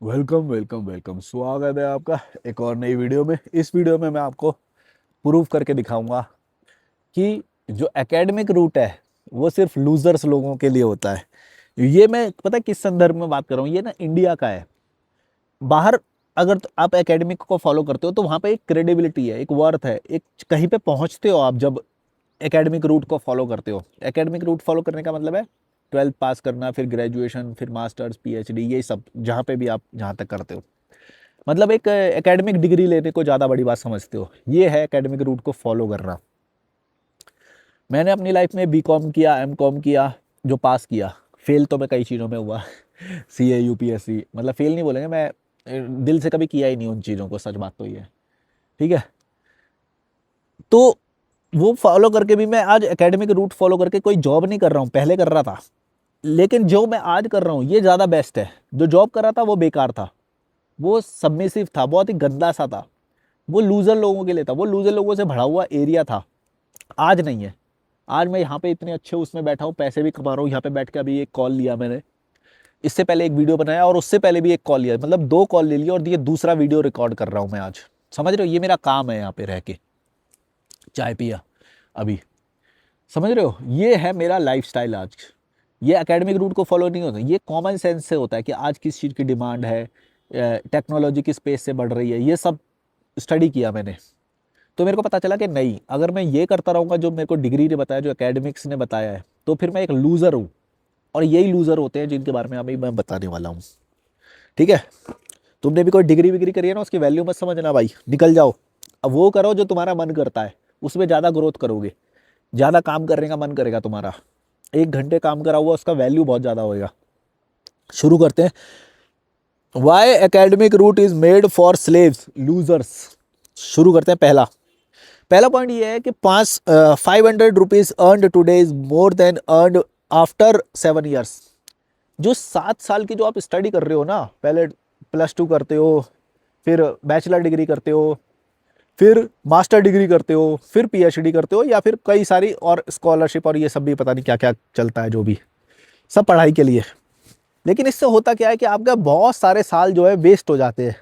Welcome welcome welcome, स्वागत है आपका एक और नई वीडियो में। इस वीडियो में मैं आपको प्रूव करके दिखाऊंगा कि जो एकेडमिक रूट है वो सिर्फ लूजर्स लोगों के लिए होता है। ये मैं पता है किस संदर्भ में बात कर रहा हूँ, ये ना इंडिया का है। बाहर अगर आप एकेडमिक को फॉलो करते हो तो वहाँ पे एक क्रेडिबिलिटी है, एक वर्थ है, एक कहीं पे पहुँचते हो आप जब एकेडमिक रूट को फॉलो करते हो। एकेडमिक रूट फॉलो करने का मतलब है 12th पास करना, फिर ग्रेजुएशन, फिर मास्टर्स, पीएचडी, ये सब जहाँ पे भी आप जहाँ तक करते हो, मतलब एक एकेडमिक डिग्री लेने को ज़्यादा बड़ी बात समझते हो। ये है एकेडमिक रूट को फॉलो करना। मैंने अपनी लाइफ में बीकॉम किया, एमकॉम किया, जो पास किया। फेल तो मैं कई चीज़ों में हुआ सीए, यूपीएससी, मतलब फेल नहीं बोलेंगे, मैं दिल से कभी किया ही नहीं उन चीज़ों को, सच बात तो ये है। ठीक है, तो वो फॉलो करके भी मैं आज एकेडमिक रूट फॉलो करके कोई जॉब नहीं कर रहा हूँ, पहले कर रहा था। लेकिन जो मैं आज कर रहा हूँ ये ज़्यादा बेस्ट है। जो जॉब कर रहा था वो बेकार था, वो सबमिसिव था, बहुत ही गंदा सा था, वो लूजर लोगों के लिए था, वो लूजर लोगों से भरा हुआ एरिया था। आज नहीं है। आज मैं यहाँ पे इतने अच्छे उसमें बैठा हूँ, पैसे भी कमा रहा हूँ। यहाँ पे बैठ के अभी एक कॉल लिया मैंने, इससे पहले एक वीडियो बनाया और उससे पहले भी एक कॉल लिया, मतलब दो कॉल ले लिया और ये दूसरा वीडियो रिकॉर्ड कर रहा हूँ मैं आज। समझ रहे हो, ये मेरा काम है यहाँ पे रह के। चाय पिया अभी, समझ रहे हो, ये है मेरा लाइफस्टाइल आज। ये एकेडमिक रूट को फॉलो नहीं होता, ये कॉमन सेंस से होता है कि आज किस चीज़ की डिमांड है, टेक्नोलॉजी किस पेस से बढ़ रही है, ये सब स्टडी किया मैंने। तो मेरे को पता चला कि नहीं, अगर मैं ये करता रहूँगा जो मेरे को डिग्री ने बताया, जो एकेडमिक्स ने बताया है, तो फिर मैं एक लूज़र हूँ। और यही लूज़र होते हैं जिनके बारे में अभी मैं बताने वाला हूँ। ठीक है, तुमने भी कोई डिग्री विग्री करी है ना, उसकी वैल्यू मत समझना भाई, निकल जाओ। अब वो करो जो तुम्हारा मन करता है, उसमें ज़्यादा ग्रोथ करोगे, ज़्यादा काम करने का मन करेगा तुम्हारा। 1 घंटे काम करा हुआ उसका वैल्यू बहुत ज़्यादा होएगा। शुरू करते हैं। Why academic route is made for slaves losers. शुरू करते हैं। पहला पहला पॉइंट ये है कि 500 rupees earned today is more than earned after 7 years. जो 7 साल की जो आप स्टडी कर रहे हो ना, पहले +2 करते हो, फिर बैचलर डिग्री करते हो, फिर मास्टर डिग्री करते हो, फिर पीएचडी करते हो, या फिर कई सारी और स्कॉलरशिप और ये सब भी पता नहीं क्या क्या चलता है, जो भी सब पढ़ाई के लिए। लेकिन इससे होता क्या है कि आपका बहुत सारे साल जो है वेस्ट हो जाते हैं।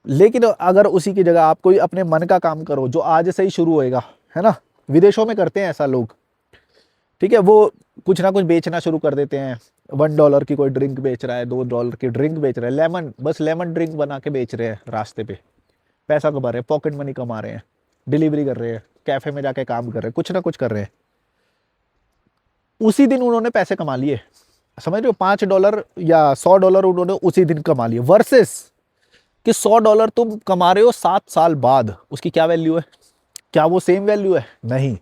लेकिन अगर उसी की जगह आप कोई अपने मन का काम करो जो आज से ही शुरू होएगा, है ना। विदेशों में करते हैं ऐसा लोग। ठीक है, वो कुछ ना कुछ बेचना शुरू कर देते हैं। $1 की कोई ड्रिंक बेच रहा है, $2 की ड्रिंक बेच रहा है, लेमन, बस लेमन ड्रिंक बना के बेच रहे हैं रास्ते पे। पैसा कमा रहे हैं, पॉकेट मनी कमा रहे हैं, डिलीवरी कर रहे हैं, कैफे में जाके काम कर रहे हैं, कुछ ना कुछ कर रहे हैं। उसी दिन उन्होंने पैसे कमा लिए। समझ रहे हो, $5 या $100 उन्होंने उसी दिन कमा लिए, वर्सेस कि $100 तुम कमा रहे हो 7 साल बाद, उसकी क्या वैल्यू है? क्या वो सेम वैल्यू है? नहीं।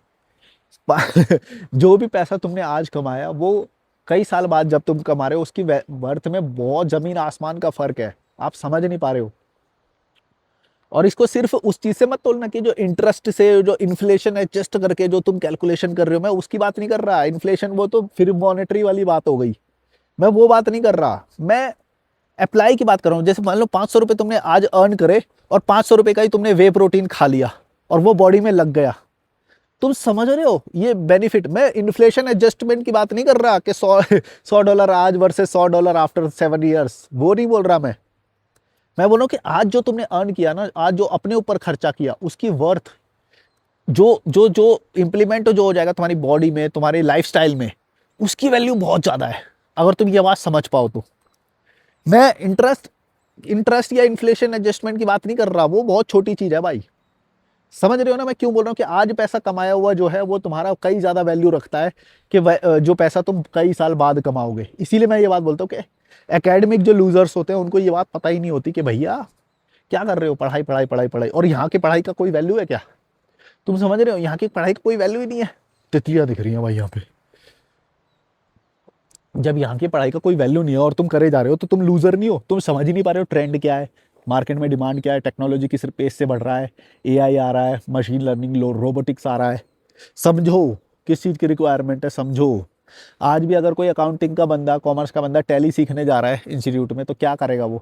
जो भी पैसा तुमने आज कमाया वो कई साल बाद जब तुम कमा रहे हो, उसकी वर्थ में बहुत जमीन आसमान का फर्क है। आप समझ नहीं पा रहे हो। और इसको सिर्फ उस चीज से मत तोलना कि जो इंटरेस्ट से, जो इन्फ्लेशन एडजस्ट करके जो तुम कैलकुलेशन कर रहे हो, मैं उसकी बात नहीं कर रहा। इन्फ्लेशन वो तो फिर मॉनेटरी वाली बात हो गई, मैं वो बात नहीं कर रहा। मैं अप्लाई की बात कर रहा हूँ। जैसे मान लो 500 रुपये तुमने आज अर्न करे और 500 रुपये का ही तुमने वे प्रोटीन खा लिया और वो बॉडी में लग गया। तुम समझ रहे हो ये बेनिफिट? मैं इन्फ्लेशन एडजस्टमेंट की बात नहीं कर रहा कि 100 $100 आज वर्सेस $100 आफ्टर 7 ईयर्स, वो नहीं बोल रहा मैं बोल रहा हूँ कि आज जो तुमने अर्न किया ना, आज जो अपने ऊपर खर्चा किया, उसकी वर्थ जो जो जो इम्प्लीमेंट जो हो जाएगा तुम्हारी बॉडी में, तुम्हारे लाइफस्टाइल में, उसकी वैल्यू बहुत ज्यादा है। अगर तुम ये बात समझ पाओ तो। मैं इंटरेस्ट या इन्फ्लेशन एडजस्टमेंट की बात नहीं कर रहा, वो बहुत छोटी चीज है भाई। समझ रहे हो ना मैं क्यों बोल रहा हूँ कि आज पैसा कमाया हुआ जो है वो तुम्हारा कई ज्यादा वैल्यू रखता है कि जो पैसा तुम कई साल बाद कमाओगे। इसीलिए मैं ये बात बोलता हूँ कि एकेडमिक जो लूजर्स होते हैं उनको ये बात पता ही नहीं होती कि भैया क्या कर रहे हो, पढ़ाई पढ़ाई पढ़ाई पढ़ाई, और यहाँ की पढ़ाई का कोई वैल्यू है क्या? तुम समझ रहे हो, यहाँ की पढ़ाई का कोई वैल्यू ही नहीं है। तितलियां दिख रही हैं भाई यहाँ पे। जब यहाँ की पढ़ाई का कोई वैल्यू नहीं है और तुम करे जा रहे हो, तो तुम लूजर नहीं हो? तुम समझ ही नहीं पा रहे हो ट्रेंड क्या है, मार्केट में डिमांड क्या है, टेक्नोलॉजी किस पेस से बढ़ रहा है, एआई आ रहा है, मशीन लर्निंग, रोबोटिक्स आ रहा है। समझो किस चीज़ की रिक्वायरमेंट है, समझो। आज भी अगर कोई अकाउंटिंग का बंदा, कॉमर्स का बंदा टैली सीखने जा रहा है इंस्टीट्यूट में, तो क्या करेगा वो?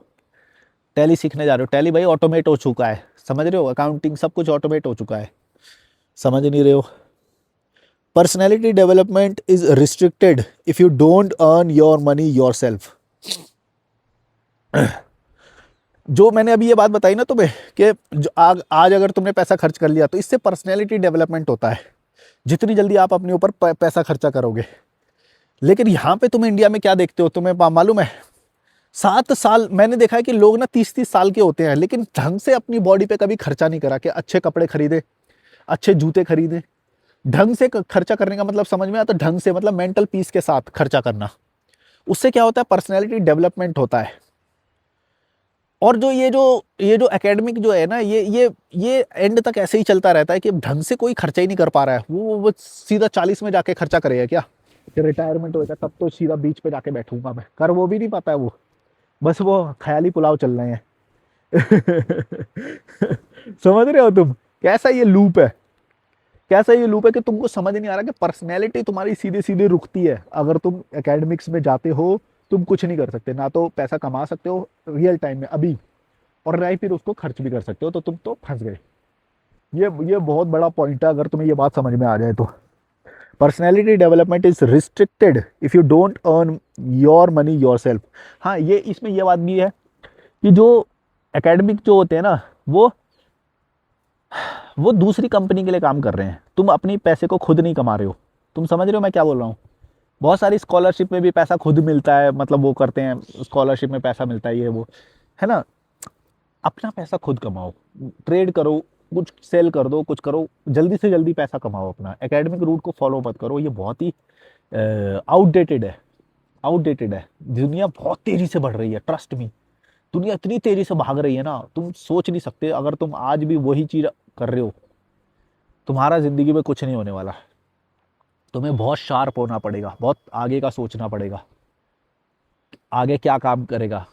टैली सीखने जा रहे हो, टैली भाई ऑटोमेट हो चुका है। समझ रहे हो, अकाउंटिंग सब कुछ ऑटोमेट हो चुका है। समझ नहीं रहे हो? Personality development is restricted if you don't earn your money your self. जो मैंने अभी ये बात बताई ना तुम्हें कि जो आज अगर तुमने पैसा खर्च कर लिया तो इससे पर्सनैलिटी डेवलपमेंट होता है, जितनी जल्दी आप अपने ऊपर पैसा खर्चा करोगे। लेकिन यहाँ पे तुम इंडिया में क्या देखते हो, तुम्हें मालूम है 7 साल मैंने देखा है कि लोग ना 30-30 साल के होते हैं लेकिन ढंग से अपनी बॉडी पे कभी खर्चा नहीं करा कि अच्छे कपड़े खरीदे, अच्छे जूते खरीदे। ढंग से खर्चा करने का मतलब समझ में आता, ढंग से मतलब मेंटल पीस के साथ खर्चा करना। उससे क्या होता है, पर्सनैलिटी डेवलपमेंट होता है। और जो ये जो एकेडमिक जो है ना, ये एंड तक ऐसे ही चलता रहता है कि ढंग से कोई खर्चा ही नहीं कर पा रहा है। वो सीधा 40 में जाके खर्चा करेगा क्या, कि रिटायरमेंट होगा तब तो सीधा बीच पे जाके बैठूंगा मैं, कर वो भी नहीं पाता है वो, बस वो ख्याली पुलाव चल रहे हैं। समझ रहे हो तुम कैसा ये लूप है, कैसा ये लूप है कि तुमको समझ नहीं आ रहा कि पर्सनैलिटी तुम्हारी सीधे सीधे रुकती है अगर तुम एकेडमिक्स में जाते हो। तुम कुछ नहीं कर सकते, ना तो पैसा कमा सकते हो रियल टाइम में अभी, और ना ही फिर उसको खर्च भी कर सकते हो, तो तुम तो फंस गए। ये बहुत बड़ा पॉइंट है अगर तुम्हें ये बात समझ में आ जाए तो। Personality development is restricted if you don't earn your money your self. हाँ, ये इसमें ये बात भी है कि जो एकेडमिक जो होते हैं ना, वो दूसरी कंपनी के लिए काम कर रहे हैं, तुम अपनी पैसे को खुद नहीं कमा रहे हो। तुम समझ रहे हो मैं क्या बोल रहा हूँ। बहुत सारी स्कॉलरशिप में भी पैसा खुद मिलता है, मतलब वो करते हैं स्कॉलरशिप में पैसा मिलता है, ये वो है ना। अपना पैसा खुद कमाओ, ट्रेड करो, कुछ सेल कर दो, कुछ करो, जल्दी से जल्दी पैसा कमाओ। अपना एकेडमिक रूट को फॉलो मत करो, ये बहुत ही आउटडेटेड है। आउटडेटेड है, दुनिया बहुत तेजी से बढ़ रही है, ट्रस्ट मी। दुनिया इतनी तेजी से भाग रही है ना, तुम सोच नहीं सकते। अगर तुम आज भी वही चीज कर रहे हो, तुम्हारा जिंदगी में कुछ नहीं होने वाला। तुम्हें बहुत शार्प होना पड़ेगा, बहुत आगे का सोचना पड़ेगा, आगे क्या काम करेगा।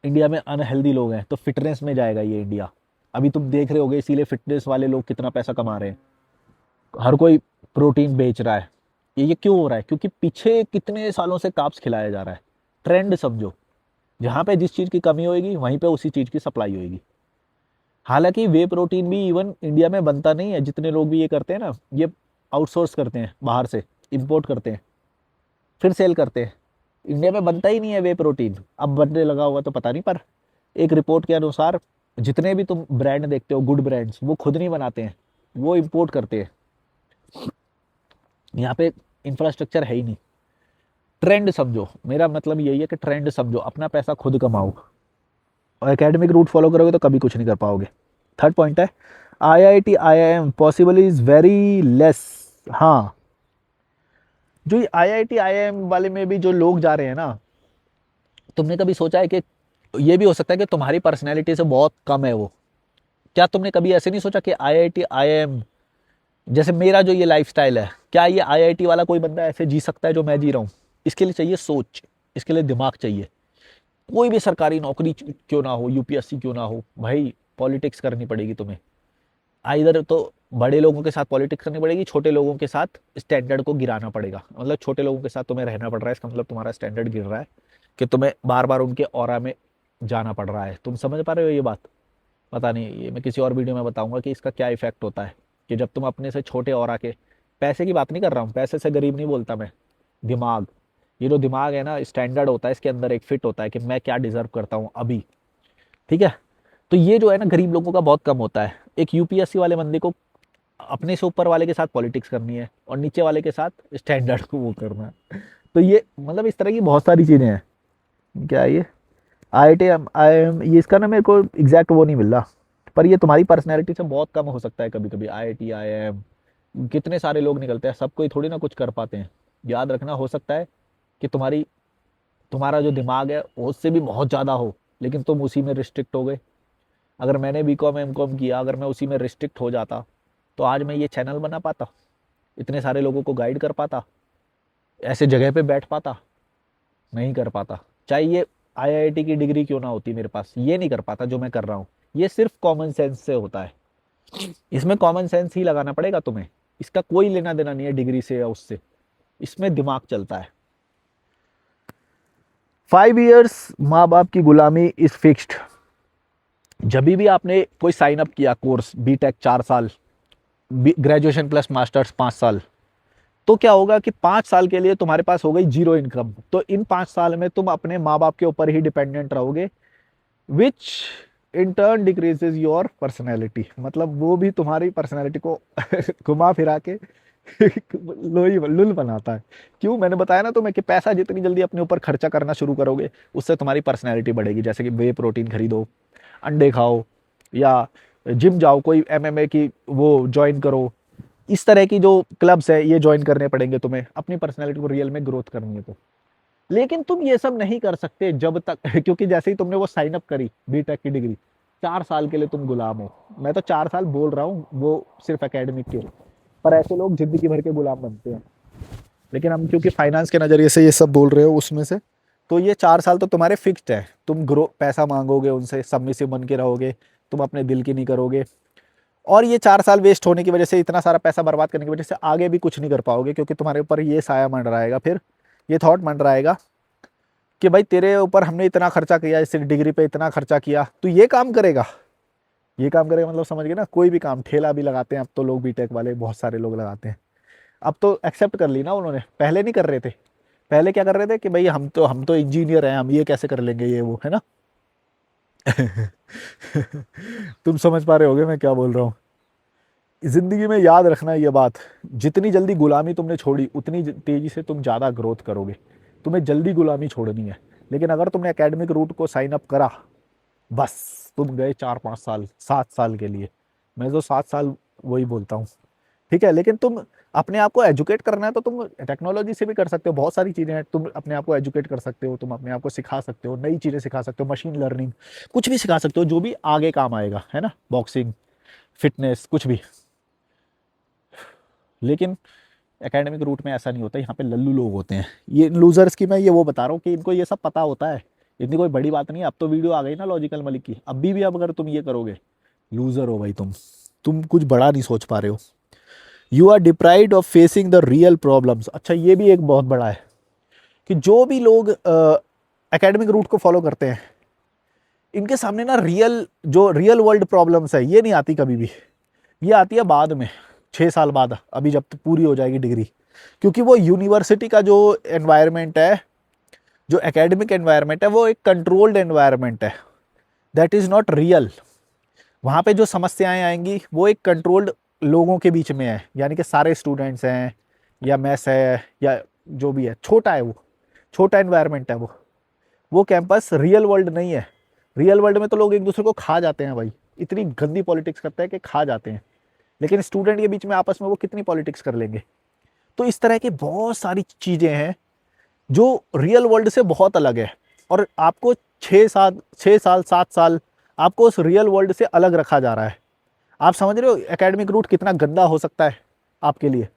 इंडिया में अनहेल्दी लोग हैं तो फिटनेस में जाएगा ये इंडिया। अभी तुम देख रहे होगे, इसीलिए फिटनेस वाले लोग कितना पैसा कमा रहे हैं, हर कोई प्रोटीन बेच रहा है। ये क्यों हो रहा है, क्योंकि पीछे कितने सालों से कार्ब्स खिलाया जा रहा है। ट्रेंड समझो, जहाँ पे जिस चीज़ की कमी होगी वहीं पे उसी चीज़ की सप्लाई होगी। हालांकि वे प्रोटीन भी इवन इंडिया में बनता नहीं है, जितने लोग भी ये करते हैं ना, ये आउटसोर्स करते हैं, बाहर से इंपोर्ट करते हैं, फिर सेल करते हैं। इंडिया में बनता ही नहीं है वे प्रोटीन, अब बनने लगा होगा तो पता नहीं, पर एक रिपोर्ट के अनुसार जितने भी तुम ब्रांड देखते हो, गुड ब्रांड्स, वो खुद नहीं बनाते हैं, वो इंपोर्ट करते हैं। यहाँ पे इंफ्रास्ट्रक्चर है ही नहीं। ट्रेंड समझो, मेरा मतलब यही है कि ट्रेंड समझो, अपना पैसा खुद कमाओ, और एकेडमिक रूट फॉलो करोगे तो कभी कुछ नहीं कर पाओगे। थर्ड पॉइंट है IIT IIM possible is very less. हाँ, जो ये IIT IIM वाले में भी जो लोग जा रहे हैं ना, तुमने कभी सोचा है कि ये भी हो सकता है कि तुम्हारी पर्सनैलिटी से बहुत कम है वो। क्या तुमने कभी ऐसे नहीं सोचा कि IIT IIM, जैसे मेरा जो ये लाइफस्टाइल है, क्या ये IIT वाला कोई बंदा ऐसे जी सकता है जो मैं जी रहा हूँ। इसके लिए चाहिए सोच, इसके लिए दिमाग चाहिए। कोई भी सरकारी नौकरी क्यों ना हो, UPSC क्यों ना हो, भाई पॉलिटिक्स करनी पड़ेगी तुम्हें। इधर तो बड़े लोगों के साथ पॉलिटिक्स करनी पड़ेगी, छोटे लोगों के साथ स्टैंडर्ड को गिराना पड़ेगा। मतलब छोटे लोगों के साथ तुम्हें रहना पड़ रहा है, इसका मतलब तुम्हारा स्टैंडर्ड गिर रहा है, कि तुम्हें बार बार उनके ऑरा में जाना पड़ रहा है। तुम समझ पा रहे हो ये बात। पता नहीं, ये मैं किसी और वीडियो में बताऊंगा कि इसका क्या इफेक्ट होता है, कि जब तुम अपने से छोटे ऑरा के, पैसे की बात नहीं कर रहा हूँ, पैसे से गरीब नहीं बोलता मैं, दिमाग, ये जो दिमाग है ना, स्टैंडर्ड होता है, इसके अंदर एक फिट होता है कि मैं क्या डिजर्व करता हूँ अभी। ठीक है, तो ये जो है ना, गरीब लोगों का बहुत कम होता है। एक UPSC वाले बंदे को अपने से ऊपर वाले के साथ पॉलिटिक्स करनी है, और नीचे वाले के साथ स्टैंडर्ड को वो करना है। तो ये मतलब इस तरह की बहुत सारी चीज़ें हैं। क्या है ये IIM, ये इसका ना मेरे को एग्जैक्ट वो नहीं मिल रहा, पर ये तुम्हारी पर्सनैलिटी से बहुत कम हो सकता है कभी कभी। IIT IIM कितने सारे लोग निकलते हैं, सब कोई थोड़ी ना कुछ कर पाते हैं। याद रखना, हो सकता है कि तुम्हारा जो दिमाग है वो उससे भी बहुत ज़्यादा हो, लेकिन तुम उसी में रिस्ट्रिक्ट हो गए। अगर मैंने BCom MCom किया, अगर मैं उसी में रिस्ट्रिक्ट हो जाता, तो आज मैं ये चैनल बना पाता, इतने सारे लोगों को गाइड कर पाता, ऐसे जगह पे बैठ पाता? नहीं कर पाता। चाहे ये IIT की डिग्री क्यों ना होती मेरे पास, ये नहीं कर पाता जो मैं कर रहा हूँ। ये सिर्फ कॉमन सेंस से होता है, इसमें कॉमन सेंस ही लगाना पड़ेगा तुम्हें। इसका कोई लेना देना नहीं है डिग्री से या उससे, इसमें दिमाग चलता है। 5 years माँ बाप की गुलामी इज फिक्स्ड। जब भी आपने कोई साइन अप किया कोर्स, BTech 4 साल, ग्रेजुएशन प्लस मास्टर्स 5 साल, तो क्या होगा कि 5 साल के लिए तुम्हारे पास हो गई जीरो इनकम। तो इन 5 साल में तुम अपने माँ बाप के ऊपर ही डिपेंडेंट रहोगे, which in turn decreases your personality, मतलब वो भी तुम्हारी पर्सनैलिटी को घुमा फिरा के लोही लुल बनाता है। क्यों, मैंने बताया ना तुम्हें कि पैसा जितनी जल्दी अपने ऊपर खर्चा करना शुरू करोगे उससे तुम्हारी पर्सनैलिटी बढ़ेगी। जैसे कि वे प्रोटीन खरीदो, अंडे खाओ, या जिम जाओ, कोई एमएमए की वो ज्वाइन करो, इस तरह की जो क्लब्स है ये ज्वाइन करने पड़ेंगे तुम्हें, अपनी पर्सनैलिटी को रियल में ग्रोथ करनी है तो। लेकिन तुम ये सब नहीं कर सकते जब तक क्योंकि जैसे ही तुमने वो साइन अप करी बीटेक की डिग्री, 4 साल के लिए तुम गुलाम हो। मैं तो 4 साल बोल रहा हूँ वो सिर्फ एकेडमिक के, पर ऐसे लोग जिंदगी भर के गुलाम बनते हैं। लेकिन हम क्योंकि फाइनेंस के नज़रिए से ये सब बोल रहे हो उसमें से, तो ये 4 साल तो तुम्हारे फिक्स्ड है। तुम ग्रो पैसा मांगोगे उनसे, सबमिसिव बन के रहोगे, तुम अपने दिल की नहीं करोगे, और ये 4 साल वेस्ट होने की वजह से, इतना सारा पैसा बर्बाद करने की वजह से आगे भी कुछ नहीं कर पाओगे, क्योंकि तुम्हारे ऊपर ये साया मंडराएगा, फिर ये थॉट मंडराएगा कि भाई तेरे ऊपर हमने इतना खर्चा किया, इस डिग्री पे इतना खर्चा किया, तू ये काम करेगा। ये काम करेगा मतलब समझ गए ना, कोई भी काम, ठेला भी लगाते हैं अब तो लोग, बीटेक वाले बहुत सारे लोग लगाते हैं। अब तो एक्सेप्ट कर ली ना उन्होंने, पहले नहीं कर रहे थे। पहले क्या कर रहे थे कि भाई हम तो इंजीनियर हैं, हम ये कैसे कर लेंगे, ये वो है ना। तुम समझ पा रहे होगे मैं क्या बोल रहा हूँ। जिंदगी में याद रखना ये बात, जितनी जल्दी गुलामी तुमने छोड़ी उतनी तेजी से तुम ज़्यादा ग्रोथ करोगे। तुम्हें जल्दी गुलामी छोड़नी है। लेकिन अगर तुमने एकेडमिक रूट को साइन अप करा, बस तुम गए 4-5 साल, 7 साल के लिए। मैं तो 7 साल वही बोलता हूँ, ठीक है। लेकिन तुम अपने आप को एजुकेट करना है तो तुम टेक्नोलॉजी से भी कर सकते हो, बहुत सारी चीज़ें हैं, तुम अपने आप को एजुकेट कर सकते हो, तुम अपने आप को सिखा सकते हो, नई चीज़ें सिखा सकते हो, मशीन लर्निंग, कुछ भी सिखा सकते हो जो भी आगे काम आएगा, है ना, बॉक्सिंग, फिटनेस, कुछ भी। लेकिन एकेडमिक रूट में ऐसा नहीं होता, यहाँ पे लल्लू लोग होते हैं, ये लूजर्स की मैं ये वो बता रहा हूँ कि इनको ये सब पता होता है, इतनी कोई बड़ी बात नहीं है। अब तो वीडियो आ गई ना लॉजिकल मलिक की, अभी भी अब अगर तुम ये करोगे, लूजर हो भाई तुम कुछ बड़ा नहीं सोच पा रहे हो। You are deprived of facing the real problems. अच्छा, ये भी एक बहुत बड़ा है कि जो भी लोग एकेडमिक रूट को फॉलो करते हैं, इनके सामने ना जो रियल वर्ल्ड प्रॉब्लम्स है ये नहीं आती कभी भी, ये आती है बाद में, 6 साल बाद, अभी जब तक पूरी हो जाएगी डिग्री। क्योंकि वो यूनिवर्सिटी का जो एनवायरनमेंट है, जो एकेडमिक एनवायरनमेंट है, वो एक कंट्रोल्ड एनवायरनमेंट है, दैट इज़ नॉट रियल। वहाँ पे जो समस्याएं आएंगी वो एक कंट्रोल्ड लोगों के बीच में है, यानी कि सारे स्टूडेंट्स हैं, या मैस है, या जो भी है, छोटा है, वो छोटा एनवायरनमेंट है वो कैंपस रियल वर्ल्ड नहीं है। रियल वर्ल्ड में तो लोग एक दूसरे को खा जाते हैं भाई, इतनी गंदी पॉलिटिक्स करते हैं कि खा जाते हैं। लेकिन स्टूडेंट के बीच में आपस में वो कितनी पॉलिटिक्स कर लेंगे। तो इस तरह की बहुत सारी चीज़ें हैं जो रियल वर्ल्ड से बहुत अलग है, और आपको 6 साल 7 साल आपको उस रियल वर्ल्ड से अलग रखा जा रहा है। आप समझ रहे हो एकेडमिक रूट कितना गंदा हो सकता है आपके लिए।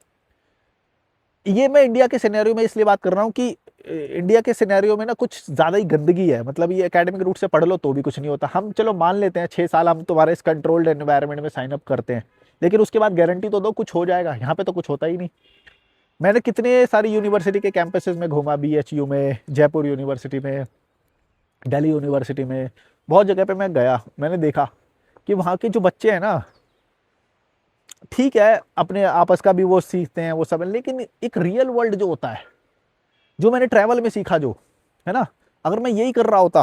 ये मैं इंडिया के सिनेरियो में इसलिए बात कर रहा हूँ कि इंडिया के सिनेरियो में ना कुछ ज़्यादा ही गंदगी है, मतलब ये एकेडमिक रूट से पढ़ लो तो भी कुछ नहीं होता। हम चलो मान लेते हैं 6 साल हम तुम्हारे इस कंट्रोल्ड एनवायरनमेंट में साइन अप करते हैं, लेकिन उसके बाद गारंटी तो दो कुछ हो जाएगा। यहाँ पे तो कुछ होता ही नहीं। मैंने कितने सारी यूनिवर्सिटी के कैंपसेस में घूमा, बीएचयू में, जयपुर यूनिवर्सिटी में, दिल्ली यूनिवर्सिटी में, बहुत जगह पे मैं गया, मैंने देखा कि वहाँ के जो बच्चे हैं ना, ठीक है अपने आपस का भी वो सीखते हैं वो सब, लेकिन एक रियल वर्ल्ड जो होता है, जो मैंने ट्रैवल में सीखा, जो है ना, अगर मैं यही कर रहा होता,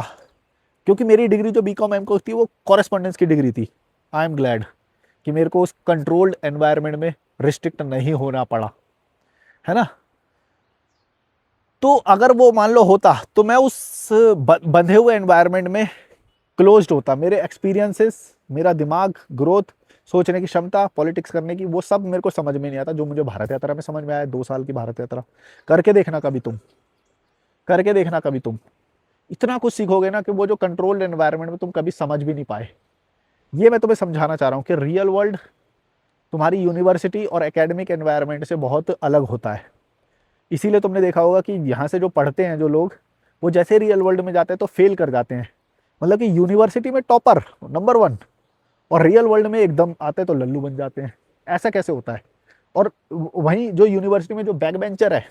क्योंकि मेरी डिग्री जो बीकॉम एमकॉम थी वो कॉरेस्पॉन्डेंस की डिग्री थी, आई एम ग्लैड कि मेरे को उस कंट्रोल्ड एनवायरनमेंट में रिस्ट्रिक्ट नहीं होना पड़ा, है ना। तो अगर वो मान लो होता तो मैं उस बंधे हुए एनवायरनमेंट में क्लोज्ड होता। मेरे एक्सपीरियंसेस, मेरा दिमाग, ग्रोथ, सोचने की क्षमता, पॉलिटिक्स करने की, वो सब मेरे को समझ में नहीं आता जो मुझे भारत यात्रा में समझ में आया। 2 साल की भारत यात्रा करके देखना कभी तुम, करके देखना कभी तुम, इतना कुछ सीखोगे ना कि वो जो कंट्रोल्ड एनवायरनमेंट में तुम कभी समझ भी नहीं पाए। ये मैं तुम्हें समझाना चाह रहा हूँ कि रियल वर्ल्ड तुम्हारी यूनिवर्सिटी और एकेडमिक एनवायरनमेंट से बहुत अलग होता है। इसीलिए तुमने देखा होगा कि यहाँ से जो पढ़ते हैं जो लोग, वो जैसे रियल वर्ल्ड में जाते हैं तो फेल कर जाते हैं। मतलब कि यूनिवर्सिटी में टॉपर नंबर 1, और रियल वर्ल्ड में एकदम आते तो लल्लू बन जाते हैं। ऐसा कैसे होता है। और वहीं जो यूनिवर्सिटी में जो बैक बेंचर है,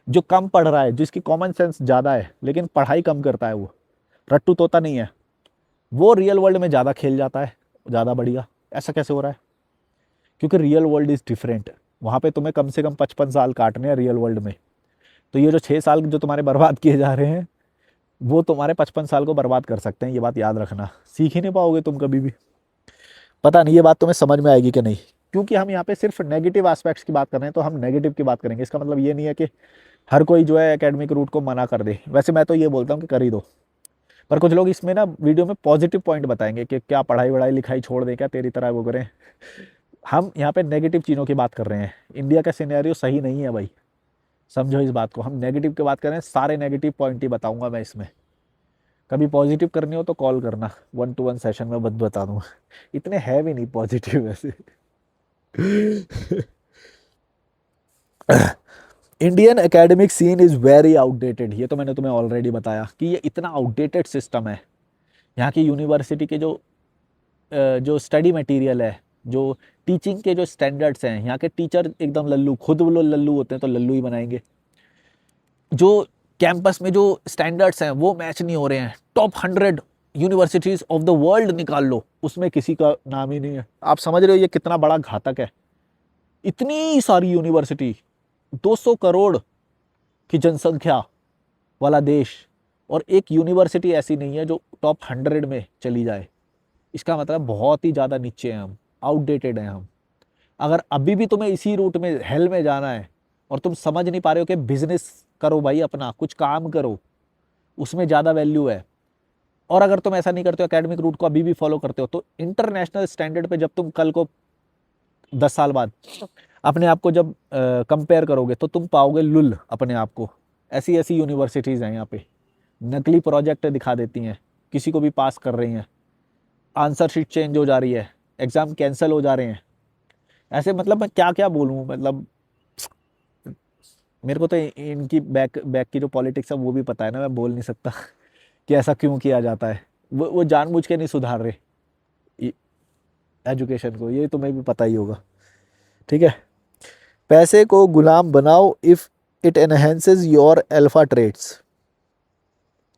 जो कम पढ़ रहा है, जिसकी कॉमन सेंस ज़्यादा है लेकिन पढ़ाई कम करता है, वो रट्टू तोता नहीं है, वो रियल वर्ल्ड में ज़्यादा खेल जाता है, ज़्यादा बढ़िया। ऐसा कैसे हो रहा है, क्योंकि रियल वर्ल्ड इज़ डिफरेंट। वहाँ पे तुम्हें कम से कम 55 साल काटने हैं रियल वर्ल्ड में। तो ये जो 6 साल जो तुम्हारे बर्बाद किए जा रहे हैं, वो तुम्हारे 55 साल को बर्बाद कर सकते हैं, ये बात याद रखना। सीख ही नहीं पाओगे तुम कभी भी। पता नहीं ये बात तुम्हें समझ में आएगी कि नहीं, क्योंकि हम यहाँ पे सिर्फ नेगेटिव एस्पेक्ट्स की बात कर रहे हैं, तो हम नेगेटिव की बात करेंगे। इसका मतलब ये नहीं है कि हर कोई जो है एकेडमिक रूट को मना कर दे। वैसे मैं तो ये बोलता हूँ कि कर ही दो, पर कुछ लोग इसमें ना वीडियो में पॉजिटिव पॉइंट बताएंगे कि क्या पढ़ाई वढ़ाई लिखाई छोड़ दें, क्या तेरी तरह वो करें। हम यहाँ पे नेगेटिव चीज़ों की बात कर रहे हैं। इंडिया का सिनेरियो सही नहीं है भाई, समझो इस बात को। हम नेगेटिव की बात कर रहे हैं, सारे नेगेटिव पॉइंट ही बताऊंगा मैं इसमें। कभी पॉजिटिव करनी हो तो कॉल करना, 1-to-1 सेशन में बता दूंगा। इतने है भी नहीं पॉजिटिव वैसे। Indian academic scene is very outdated. ये तो मैंने तुम्हें ऑलरेडी बताया कि ये इतना आउटडेटेड सिस्टम है। यहाँ की यूनिवर्सिटी के जो स्टडी मटेरियल है, जो टीचिंग के जो स्टैंडर्ड्स हैं, यहाँ के टीचर एकदम लल्लू, खुद वो लोग लल्लू होते हैं तो लल्लू ही बनाएंगे। जो कैंपस में जो स्टैंडर्ड्स हैं वो मैच नहीं हो रहे हैं। Top 100 universities of the world निकाल लो, उसमें किसी का नाम ही नहीं है। आप समझ रहे हो ये कितना बड़ा घातक है। इतनी सारी यूनिवर्सिटी, 200 करोड़ की जनसंख्या वाला देश, और एक यूनिवर्सिटी ऐसी नहीं है जो टॉप 100 में चली जाए। इसका मतलब बहुत ही ज़्यादा नीचे हैं हम, आउटडेटेड हैं हम। अगर अभी भी तुम्हें इसी रूट में हेल में जाना है और तुम समझ नहीं पा रहे हो कि बिजनेस करो भाई, अपना कुछ काम करो, उसमें ज़्यादा वैल्यू है। और अगर तुम ऐसा नहीं करते हो, एकेडमिक रूट को अभी भी फॉलो करते हो, तो इंटरनेशनल स्टैंडर्ड पे जब तुम कल को 10 साल बाद अपने आप को जब कंपेयर करोगे तो तुम पाओगे लुल अपने आप को। ऐसी ऐसी यूनिवर्सिटीज़ हैं यहाँ पे, नकली प्रोजेक्ट दिखा देती हैं, किसी को भी पास कर रही हैं, आंसर शीट चेंज हो जा रही है, एग्ज़ाम कैंसिल हो जा रहे हैं। ऐसे मतलब मैं क्या क्या बोलूँ, मतलब मेरे को तो इनकी बैक बैक की जो पॉलिटिक्स है वो भी पता है ना, मैं बोल नहीं सकता कि ऐसा क्यों किया जाता है। वो जानबूझ के नहीं सुधार रहे एजुकेशन को, ये तुम्हें भी पता ही होगा। ठीक है, पैसे को गुलाम बनाओ if it enhances your alpha traits.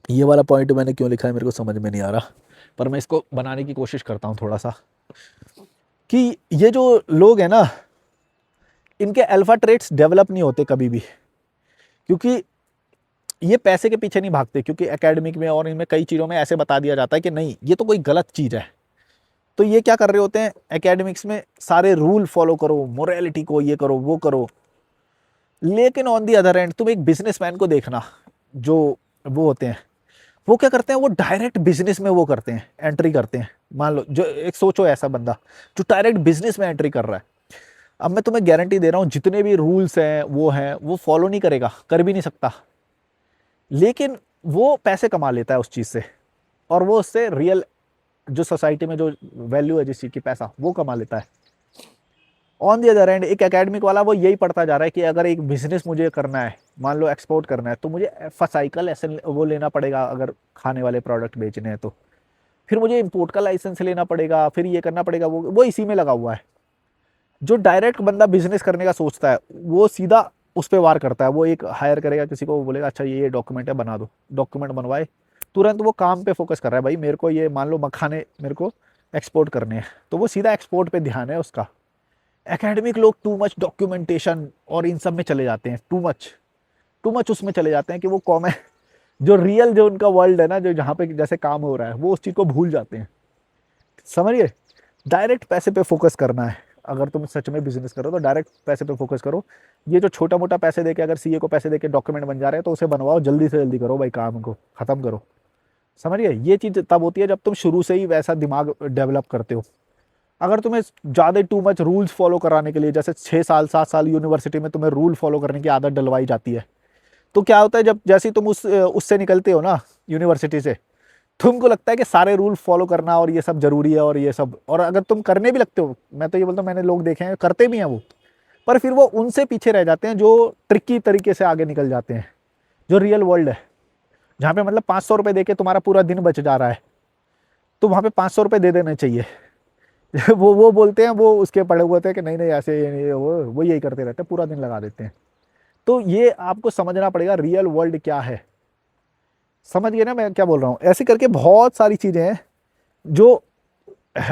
ये वाला पॉइंट मैंने क्यों लिखा है मेरे को समझ में नहीं आ रहा, पर मैं इसको बनाने की कोशिश करता हूँ थोड़ा सा। कि ये जो लोग हैं ना, इनके अल्फा ट्रेट्स डेवलप नहीं होते कभी भी, क्योंकि ये पैसे के पीछे नहीं भागते। क्योंकि एकेडमिक में और इनमें कई चीज़ों में ऐसे बता दिया जाता है कि नहीं ये तो कोई गलत चीज़ है, तो ये क्या कर रहे होते हैं एकेडमिक्स में, सारे रूल फॉलो करो, मोरालिटी को ये करो वो करो। लेकिन ऑन दी अदर एंड तुम एक बिजनेसमैन को देखना, जो वो होते हैं वो क्या करते हैं, वो डायरेक्ट बिजनेस में वो करते हैं, एंट्री करते हैं। मान लो जो एक सोचो ऐसा बंदा जो डायरेक्ट बिजनेस में एंट्री कर रहा है, अब मैं तुम्हें गारंटी दे रहा हूँ जितने भी रूल्स हैं वो फॉलो नहीं करेगा, कर भी नहीं सकता। लेकिन वो पैसे कमा लेता है उस चीज़ से, और वो उससे रियल जो सोसाइटी में जो वैल्यू है जिस चीज़ की, पैसा, वो कमा लेता है। ऑन दी अदर एंड एक एकेडमिक वाला वो यही पढ़ता जा रहा है कि अगर एक बिजनेस मुझे करना है, मान लो एक्सपोर्ट करना है, तो मुझे फाइकल ऐसे वो लेना पड़ेगा। अगर खाने वाले प्रोडक्ट बेचने हैं तो फिर मुझे इंपोर्ट का लाइसेंस लेना पड़ेगा, फिर ये करना पड़ेगा, वो इसी में लगा हुआ है। जो डायरेक्ट बंदा बिजनेस करने का सोचता है वो सीधा उस पर वार करता है। वो एक हायर करेगा किसी को, वो बोलेगा अच्छा ये डॉक्यूमेंट है बना दो, डॉक्यूमेंट बनवाए, तुरंत वो काम पे फोकस कर रहा है। भाई मेरे को ये मान लो मखाने मेरे को एक्सपोर्ट करने हैं, तो वो सीधा एक्सपोर्ट पे ध्यान है उसका। एकेडमिक लोग टू मच डॉक्यूमेंटेशन और इन सब में चले जाते हैं, टू मच उसमें चले जाते हैं कि वो कॉम है, जो रियल जो उनका वर्ल्ड है ना, जो जहाँ पे जैसे काम हो रहा है, वो उस चीज़ को भूल जाते हैं। समझिए, डायरेक्ट पैसे पे फोकस करना है। अगर तुम सच में बिजनेस करो तो डायरेक्ट पैसे पे फोकस करो। ये जो छोटा मोटा पैसे देके, अगर सीए को पैसे देके डॉक्यूमेंट बन जा रहे हैं तो उसे बनवाओ, जल्दी से जल्दी करो भाई, काम को ख़त्म करो। समझिए, ये चीज़ तब होती है जब तुम शुरू से ही वैसा दिमाग डेवलप करते हो। अगर तुम्हें ज़्यादा टू मच रूल्स फॉलो कराने के लिए, जैसे 6 साल 7 साल यूनिवर्सिटी में तुम्हें रूल फॉलो करने की आदत डलवाई जाती है, तो क्या होता है जब जैसे ही तुम उससे निकलते हो ना यूनिवर्सिटी से, तुमको लगता है कि सारे रूल फॉलो करना और ये सब जरूरी है और ये सब। और अगर तुम करने भी लगते हो, मैं तो ये बोलता हूँ, मैंने लोग देखे हैं करते भी हैं वो, पर फिर वो उनसे पीछे रह जाते हैं जो ट्रिकी तरीके से आगे निकल जाते हैं। जो रियल वर्ल्ड है, जहाँ पे मतलब 500 रुपये दे के तुम्हारा पूरा दिन बच जा रहा है, तो वहाँ पे 500 रुपये दे देने चाहिए। वो बोलते हैं, वो उसके पड़े हुए होते हैं कि नहीं नहीं ऐसे नहीं, वो यही करते रहते हैं, पूरा दिन लगा देते हैं। तो ये आपको समझना पड़ेगा रियल वर्ल्ड क्या है। समझ गए ना मैं क्या बोल रहा हूँ। ऐसे करके बहुत सारी चीज़ें हैं जो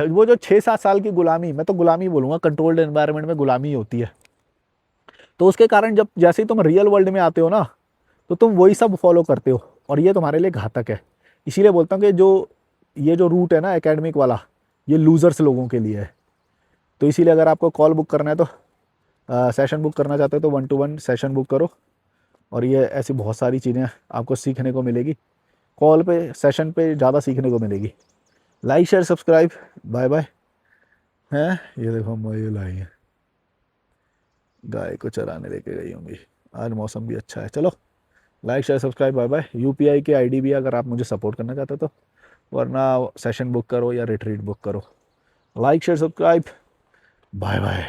वो जो 6-7 साल की गुलामी, मैं तो गुलामी बोलूँगा, कंट्रोल्ड एनवायरनमेंट में गुलामी होती है। तो उसके कारण जब जैसे ही तुम रियल वर्ल्ड में आते हो ना, तो तुम वही सब फॉलो करते हो। और ये तुम्हारे लिए घातक है। इसीलिए बोलता हूँ कि ये जो रूट है ना एकेडमिक वाला, ये लूज़र्स लोगों के लिए है। तो इसीलिए अगर आपको कॉल बुक करना है तो सेशन बुक करना चाहते हो तो 1-to-1 सेशन बुक करो, और ये ऐसी बहुत सारी चीज़ें आपको सीखने को मिलेगी। कॉल पे सेशन पे ज़्यादा सीखने को मिलेगी। Like share subscribe, bye bye. हैं ये देखो मयूर आई है, गाय को चराने लेके गई होंगी, आज मौसम भी अच्छा है। चलो like share subscribe, bye bye. UPI की आईडी भी है अगर आप मुझे सपोर्ट करना चाहते हो तो, वरना सेशन बुक करो या रिट्रीट बुक करो। Like share subscribe, bye bye.